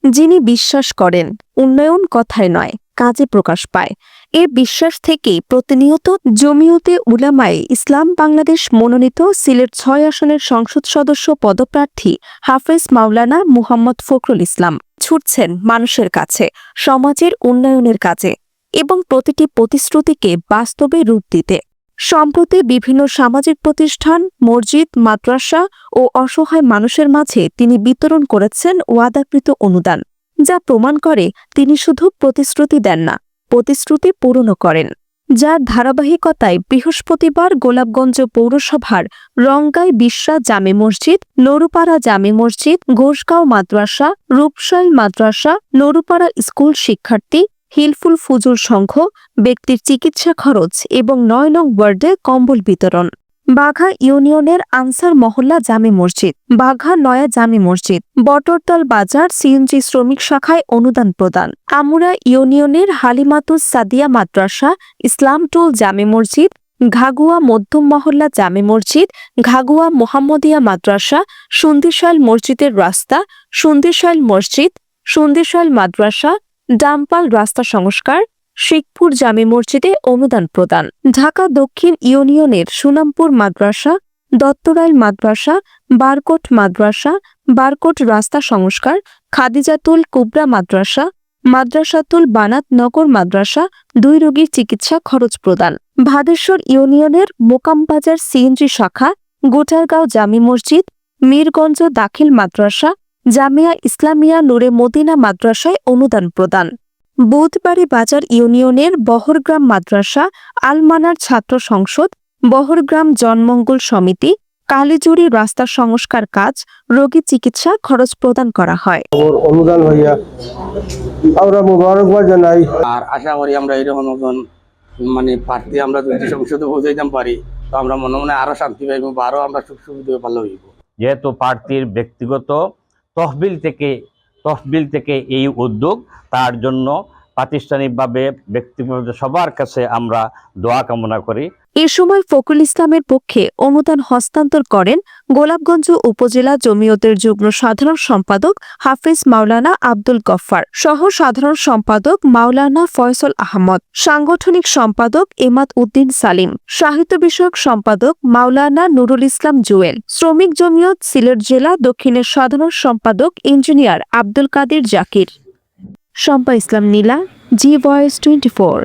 যিনি বিশ্বাস করেন উন্নয়ন কথায় নয়, কাজে প্রকাশ পায়। এ বিশ্বাস থেকেই প্রতিনিয়ত জমিয়তে উলামায়ে ইসলাম বাংলাদেশ মনোনীত সিলেট ৬ আসনের সংসদ সদস্য পদপ্রার্থী হাফেজ মাওলানা মুহাম্মদ ফখরুল ইসলাম ছুটছেন মানুষের কাছে, সমাজের উন্নয়নের কাজে এবং প্রতিটি প্রতিশ্রুতিকে বাস্তবে রূপ দিতে। সম্প্রতি বিভিন্ন সামাজিক প্রতিষ্ঠান, মসজিদ, মাদ্রাসা ও অসহায় মানুষের মাঝে তিনি বিতরণ করেছেন ওয়াদাকৃত অনুদান, যা প্রমাণ করে তিনি শুধু প্রতিশ্রুতি দেন না, প্রতিশ্রুতি পূরণও করেন। যার ধারাবাহিকতায় বৃহস্পতিবার গোলাপগঞ্জ পৌরসভার রংগাই বিশ্রা জামে মসজিদ, নরুপাড়া জামে মসজিদ, ঘোষগাঁও মাদ্রাসা, রূপসাইল মাদ্রাসা, নরুপাড়া স্কুল শিক্ষার্থী, হিলফুল ফুজুল সংঘ, ব্যক্তির চিকিৎসা খরচ এবং ৯ নং ওয়ার্ডে কম্বল বিতরণ। বাঘা ইউনিয়নের আনসার মহল্লা জামে মসজিদ, বাঘা নয়া জামে মসজিদ, বটরতল বাজার সিএনজি শ্রমিক শাখায় অনুদান প্রদান। আমুরা ইউনিয়নের হালিমাতুস সাদিয়া মাদ্রাসা, ইসলামটুল জামে মসজিদ, ঘাগুয়া মধ্যম মহল্লা জামে মসজিদ, ঘাগুয়া মোহাম্মদিয়া মাদ্রাসা, সন্দিশাইল মসজিদের রাস্তা, সন্দিশাইল মসজিদ, সন্দিশাইল মাদ্রাসা, ডাম্পাল রাস্তা সংস্কার, শেখপুর জামে মসজিদে অনুদান প্রদান। ঢাকা দক্ষিণ ইউনিয়নের সুনামপুর মাদ্রাসা, দত্তরাইল মাদ্রাসা, বারকোট মাদ্রাসা, বারকোট রাস্তা সংস্কার, খাদিজাতুল কুবরা মাদ্রাসা, মাদ্রাসাতুল বানাত নগর মাদ্রাসা, 2 রোগীর চিকিৎসা খরচ প্রদান। ভাদেশ্বর ইউনিয়নের মোকামবাজার সিএনজি শাখা, গোটারগাঁও জামি মসজিদ, মীরগঞ্জ দাখিল মাদ্রাসা, জামিয়া ইসলামিয়া নূরে মদিনা মাদ্রাসায় অনুদান প্রদান। বুধবাড়ী বাজার ইউনিয়নের বহরগ্রাম মাদ্রাসা, আলমানার ছাত্র সংসদ, বহরগ্রাম জনমঙ্গল সমিতি, কালীজুড়ি রাস্তা সংস্কার কাজ, রোগী চিকিৎসা খরচ প্রদান করা হয়। অনুদান হইয়া আমরা মোবারকবাদ জানাই আর আশা করি আমরা এরকম প্রার্থী আমরা যদি সংসদে পৌঁছাইতে পারি, তো আমরা মনে মনে আরো শান্তি পাইব বা আরো আমরা সুখ সুবিধা ভালো হইব। যেহেতু প্রার্থীর ব্যক্তিগত তহবিল থেকে এই উদ্যোগ, তার জন্য প্রাতিষ্ঠানিকভাবে ব্যক্তিগত সবার কাছে আমরা দোয়া কামনা করি। এ সময় ফখরুল ইসলামের পক্ষে অনুদান হস্তান্তর করেন গোলাপগঞ্জ উপজেলা জমিয়তের যুগ্ম সাধারণ সম্পাদক হাফেজ মাওলানা আব্দুল গফফার, সহ সাধারণ সম্পাদক মাওলানা ফয়সল আহমদ, সাংগঠনিক সম্পাদক এমাদ উদ্দিন সালিম, সাহিত্য বিষয়ক সম্পাদক মাওলানা নুরুল ইসলাম জুয়েল, শ্রমিক জমিয়ত সিলেট জেলা দক্ষিণের সাধারণ সম্পাদক ইঞ্জিনিয়ার আব্দুল কাদের জাকির। শম্পা ইসলাম নীলা, জি ভয়েস 24।